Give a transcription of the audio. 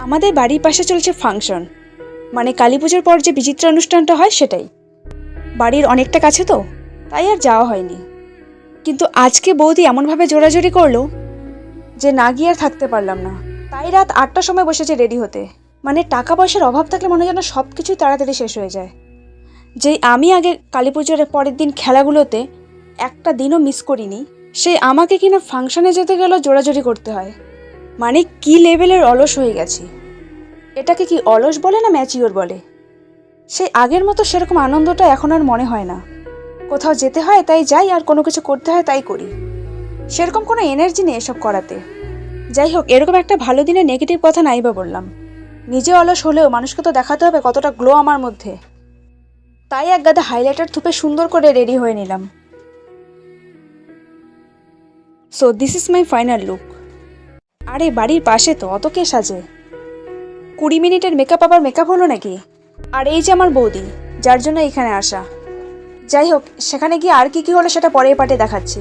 আমাদের বাড়ির পাশে চলছে ফাংশন, মানে কালী পুজোর পর যে বিচিত্র অনুষ্ঠানটা হয় সেটাই। বাড়ির অনেকটা কাছে তো, তাই আর যাওয়া হয়নি। কিন্তু আজকে বৌদি এমনভাবে জোরাজোরি করলো যে না গিয়ে আর থাকতে পারলাম না। তাই রাত 8টার সময় বসেছে রেডি হতে। মানে টাকা পয়সার অভাব থাকলে মনে হয় যেন সব কিছুই তাড়াতাড়ি শেষ হয়ে যায়। যেই আমি আগে কালী পুজোর পরের দিন খেলাগুলোতে একটা দিনও মিস করিনি, সেই আমাকে কিনা ফাংশনে যেতে গেলেও জোরাজোরি করতে হয়। মানে কি লেভেলের অলস হয়ে গেছি। এটাকে কি অলস বলে না ম্যাচিওর বলে? সেই আগের মতো সেরকম আনন্দটা এখন আর মনে হয় না। কোথাও যেতে হয় তাই যাই, আর কোনো কিছু করতে হয় তাই করি। সেরকম কোনো এনার্জি নেই এসব করাতে। যাই হোক, এরকম একটা ভালো দিনে নেগেটিভ কথা নাই বা বললাম। নিজে অলস হলেও মানুষকে তো দেখাতে হবে কতটা গ্লো আমার মধ্যে। তাই এক গাদা হাইলাইটার থুপে সুন্দর করে রেডি হয়ে নিলাম। So this is my final look. আরে বাড়ির পাশে তো, অত কে সাজে? 20 মিনিটের মেকআপ আবার মেকআপ হলো নাকি? আর এই যে আমার বৌদি, যার জন্য এখানে আসা। যাই হোক, সেখানে গিয়ে আর কি হলো সেটা পরের পার্টে দেখাচ্ছি।